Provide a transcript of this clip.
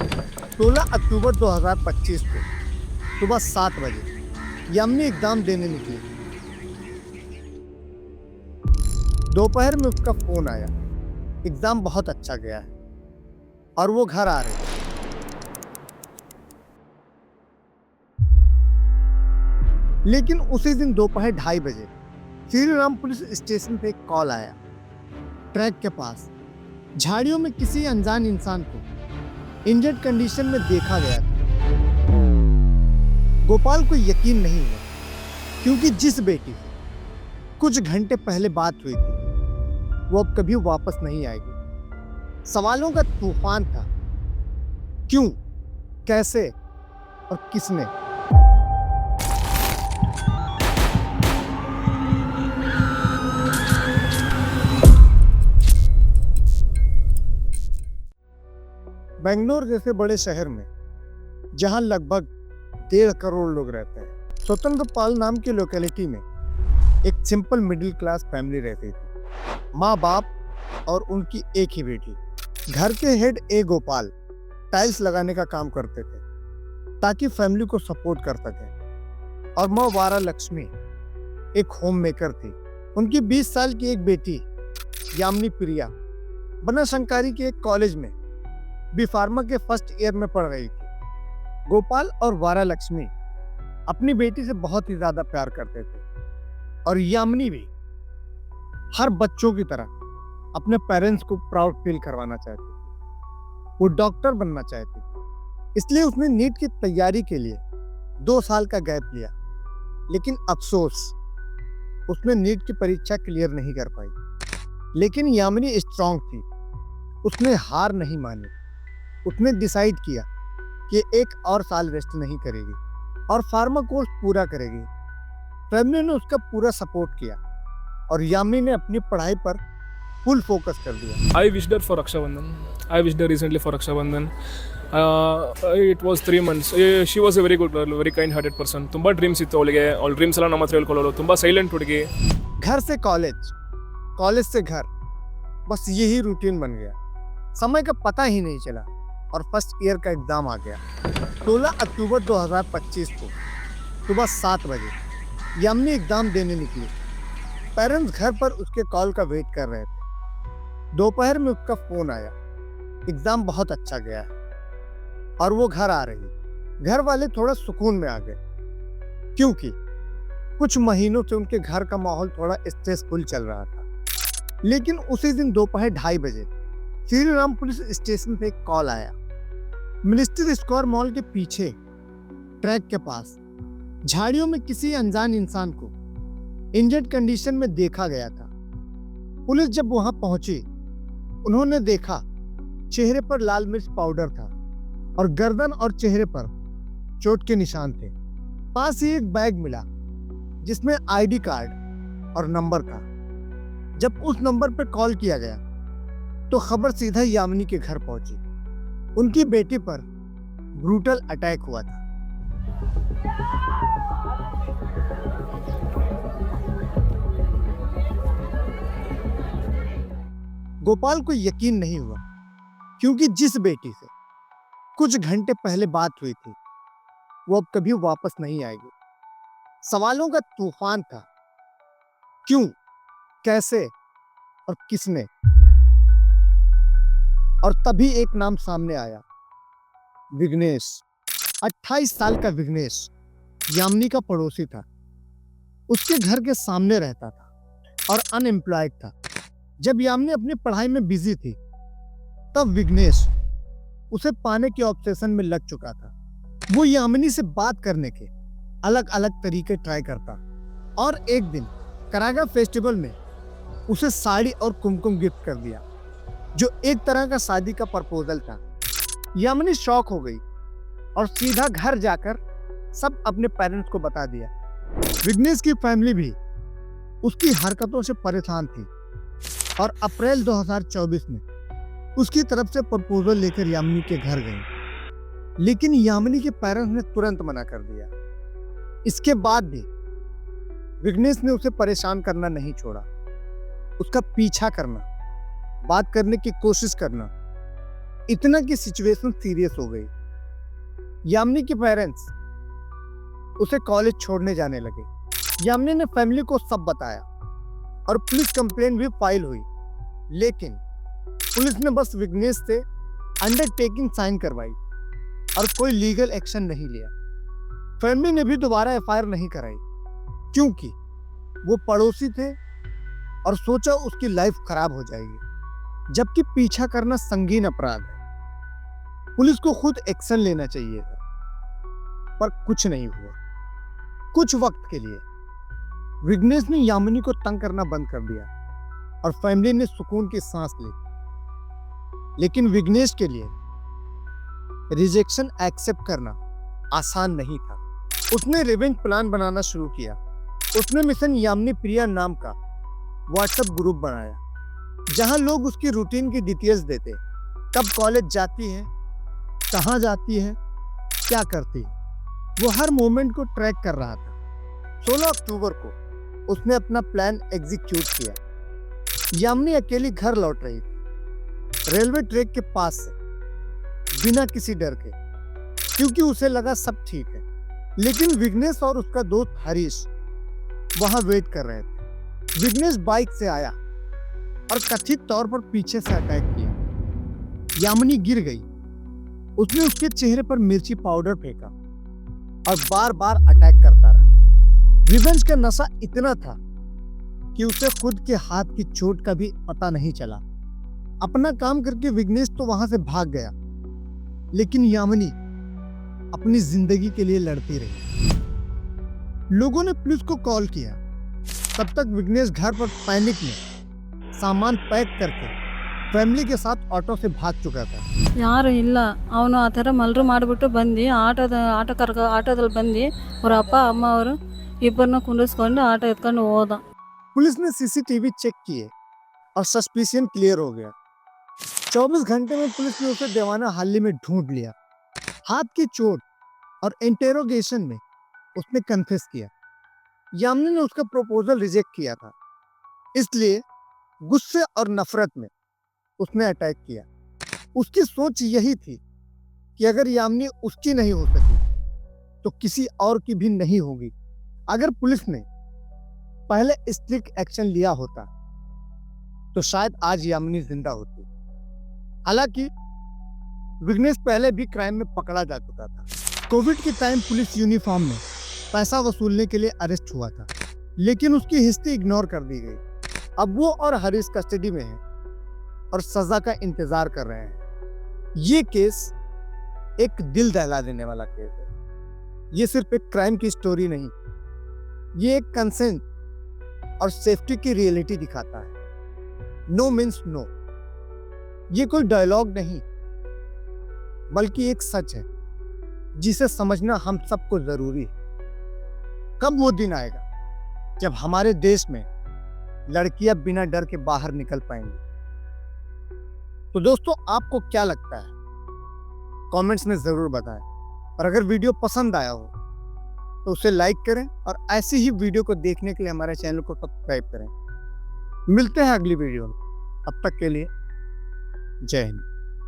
16 अक्टूबर 2025 को सुबह 7 बजे यामिनी एग्जाम देने निकली। दोपहर में उसका फोन आया, एग्जाम बहुत अच्छा गया है और वो घर आ रही है। लेकिन उसी दिन दोपहर 2:30 बजे श्री राम पुलिस स्टेशन पे एक कॉल आया। ट्रैक के पास झाड़ियों में किसी अनजान इंसान को इंजर्ड कंडीशन में देखा गया था। गोपाल को यकीन नहीं हुआ, क्योंकि जिस बेटी से कुछ घंटे पहले बात हुई थी वो अब कभी वापस नहीं आएगी। सवालों का तूफान था। क्यों, कैसे और किसने? बेंगलोर जैसे बड़े शहर में, जहां लगभग 1.5 करोड़ लोग रहते हैं, स्वतंत्र पाल नाम की लोकेलिटी में एक सिंपल मिडिल क्लास फैमिली रहती थी। माँ बाप और उनकी एक ही बेटी। घर के हेड ए गोपाल टाइल्स लगाने का काम करते थे ताकि फैमिली को सपोर्ट कर सके, और माँ वारा लक्ष्मी एक होम मेकर थी। उनकी 20 साल की एक बेटी यामिनी प्रिया बनाशंकरी के एक कॉलेज में बी फार्मा के फर्स्ट ईयर में पढ़ रही थी। गोपाल और वारा लक्ष्मी अपनी बेटी से बहुत ही ज्यादा प्यार करते थे, और यामिनी भी हर बच्चों की तरह अपने पेरेंट्स को प्राउड फील करवाना चाहती थी। वो डॉक्टर बनना चाहती थी, इसलिए उसने नीट की तैयारी के लिए 2 साल का गैप लिया। लेकिन अफसोस, उसने नीट की परीक्षा क्लियर नहीं कर पाई। लेकिन यामिनी स्ट्रांग थी, उसने हार नहीं मानी। उसने डिसाइड किया कि 1 और साल रेस्ट नहीं करेगी और फार्मा कोर्स पूरा करेगी। फैमिली ने उसका पूरा सपोर्ट किया और यामिनी ने अपनी पढ़ाई पर फुल फोकस कर दिया। I wished her for Raksha Bandhan. I wished her recently for Raksha Bandhan. It was 3 months. She was a very good girl, very kind-hearted person. ತುಂಬ ಡ್ರೀಮ್ಸ್ ಇತ್ತು ಅವಳಿಗೆ. ಅವಳ ಡ್ರೀಮ್ಸ್ ಎಲ್ಲ ನಮ್ಮ ಹತ್ರ ಹೇಳ್ಕೊಳ್ಳೋಳು. ತುಂಬ ಸೈಲೆಂಟ್ ಹುಡುಗಿ. घर से कॉलेज, कॉलेज से घर, बस यही रूटीन बन गया। समय का पता ही नहीं चला और फर्स्ट ईयर का एग्जाम आ गया। 16 अक्टूबर 2025 को सुबह 7 बजे यामिनी एग्जाम देने निकली। पेरेंट्स घर पर उसके कॉल का वेट कर रहे थे। दोपहर में उसका फोन आया, एग्जाम बहुत अच्छा गया है और वो घर आ रही। घर वाले थोड़ा सुकून में आ गए, क्योंकि कुछ महीनों से उनके घर का माहौल थोड़ा स्ट्रेसफुल चल रहा था। लेकिन उसी दिन दोपहर 2:30 बजे श्री राम पुलिस स्टेशन पे एक कॉल आया। मिनिस्टर स्क्वायर मॉल के पीछे ट्रैक के पास झाड़ियों में किसी अनजान इंसान को इंजर्ड कंडीशन में देखा गया था। पुलिस जब वहां पहुंची, उन्होंने देखा चेहरे पर लाल मिर्च पाउडर था और गर्दन और चेहरे पर चोट के निशान थे। पास ही एक बैग मिला जिसमें आईडी कार्ड और नंबर था। जब उस नंबर पर कॉल किया गया तो खबर सीधा यामिनी के घर पहुंची। उनकी बेटी पर ब्रूटल अटैक हुआ था। गोपाल को यकीन नहीं हुआ, क्योंकि जिस बेटी से कुछ घंटे पहले बात हुई थी वो अब कभी वापस नहीं आएगी। सवालों का तूफान था। क्यों, कैसे और किसने? और तभी एक नाम सामने आया, विघ्नेश। 28 साल का विघ्नेश यामिनी का पड़ोसी था। उसके घर के सामने रहता था और अनएम्प्लॉयड था। जब यामिनी अपनी पढ़ाई में बिजी थी, तब विघ्नेश उसे पाने के ऑब्सेशन में लग चुका था। वो यामिनी से बात करने के अलग अलग तरीके ट्राई करता, और एक दिन करागा फेस्टिवल में उसे साड़ी और कुमकुम गिफ्ट कर दिया, जो एक तरह का शादी का प्रपोजल था। यामिनी शॉक हो गई और सीधा घर जाकर सब अपने पेरेंट्स को बता दिया। विघ्नेश की फैमिली भी उसकी हरकतों से परेशान थी और अप्रैल 2024 में उसकी तरफ से प्रपोजल लेकर यामिनी के घर गई। लेकिन यामिनी के पेरेंट्स ने तुरंत मना कर दिया। इसके बाद भी विघ्नेश ने उसे परेशान करना नहीं छोड़ा। उसका पीछा करना, बात करने की कोशिश करना इतना कि सिचुएशन सीरियस हो गई। यामिनी के पेरेंट्स उसे कॉलेज छोड़ने जाने लगे। यामिनी ने फैमिली को सब बताया और पुलिस कंप्लेंट भी फाइल हुई, लेकिन पुलिस ने बस विघ्नेश से अंडरटेकिंग साइन करवाई और कोई लीगल एक्शन नहीं लिया। फैमिली ने भी दोबारा एफआईआर नहीं कराई क्योंकि वो पड़ोसी थे और सोचा उसकी लाइफ खराब हो जाएगी, जबकि पीछा करना संगीन अपराध है। पुलिस को खुद एक्शन लेना चाहिए था, पर कुछ नहीं हुआ। कुछ वक्त के लिए विघ्नेश ने यामिनी को तंग करना बंद कर दिया और फैमिली ने सुकून की सांस ली। लेकिन विघ्नेश के लिए रिजेक्शन एक्सेप्ट करना आसान नहीं था। उसने रिवेंज प्लान बनाना शुरू किया। उसने मिशन यामिनी प्रिया नाम का व्हाट्सएप ग्रुप बनाया, जहां लोग उसकी रूटीन की डिटेल्स देते, कब कॉलेज जाती है, कहां जाती है, क्या करती है। वो हर मोमेंट को ट्रैक कर रहा था। 16 अक्टूबर को उसने अपना प्लान एग्जीक्यूट किया। यामिनी अकेली घर लौट रही थी, रेलवे ट्रैक के पास से, बिना किसी डर के, क्योंकि उसे लगा सब ठीक है। लेकिन विघ्नेश और उसका दोस्त हरीश वहां वेट कर रहे थे। विघ्नेश बाइक से आया और कथित तौर पर पीछे से अटैक किया। यामिनी गिर गई। उसने उसके चेहरे पर मिर्ची पाउडर फेंका और बार बार अटैक करता रहा। रिवेंज का नशा इतना था कि उसे खुद के हाथ की चोट का भी पता नहीं चला। अपना काम करके विघ्नेश तो वहां से भाग गया, लेकिन यामिनी अपनी जिंदगी के लिए लड़ती रही। लोगों ने पुलिस को कॉल किया। तब तक विघ्नेश घर पर पैनिक में सामान पैक करके फैमिली के साथ ऑटो से भाग चुका था। ಯಾರು ಇಲ್ಲ, ಅವನು ಆ ಥರ ಮಲ್ರು ಮಾಡಿಬಿಟ್ಟು ಬಂದು ಆಟೋದಲ್ಲಿ ಬಂದು ಅವ್ರ ಅಪ್ಪ ಅಮ್ಮ ಅವರು ಇಬ್ಬರನ್ನ ಕುಂಡಿಸ್ಕೊಂಡು ಆಟೋ ಎತ್ಕೊಂಡು ಹೋದ. पुलिस ने सीसीटीवी चेक किए और सस्पिशियन क्लियर हो गया। 24 घंटे में पुलिस ने उसे देवाना हाली में ढूंढ लिया। हाथ की चोट और इंटेरोगेशन में उसने कन्फेस किया। यामिनी ने उसका प्रपोजल रिजेक्ट किया था, इसलिए गुस्से और नफरत में उसने अटैक किया। उसकी सोच यही थी कि अगर यामिनी उसकी नहीं हो सकी तो किसी और की भी नहीं होगी। अगर पुलिस ने पहले स्ट्रिक्ट एक्शन लिया होता तो शायद आज यामिनी जिंदा होती। हालांकि विघ्नेश पहले भी क्राइम में पकड़ा जा चुका था। कोविड के टाइम पुलिस यूनिफॉर्म में पैसा वसूलने के लिए अरेस्ट हुआ था, लेकिन उसकी हिस्ट्री इग्नोर कर दी गई। अब वो और हरीश कस्टडी में हैं और सजा का इंतजार कर रहे हैं। ये केस एक दिल दहला देने वाला केस है। ये सिर्फ एक क्राइम की स्टोरी नहीं, ये एक कंसेंट और सेफ्टी की रियलिटी दिखाता है। No means no. ये कोई डायलॉग नहीं, बल्कि एक सच है जिसे समझना हम सबको जरूरी है। कब वो दिन आएगा जब हमारे देश में लड़कियां बिना डर के बाहर निकल पाएंगी? तो दोस्तों, आपको क्या लगता है? कमेंट्स में जरूर बताएं। और अगर वीडियो पसंद आया हो तो उसे लाइक करें और ऐसी ही वीडियो को देखने के लिए हमारे चैनल को सब्सक्राइब करें। मिलते हैं अगली वीडियो में। अब तक के लिए जय हिंद।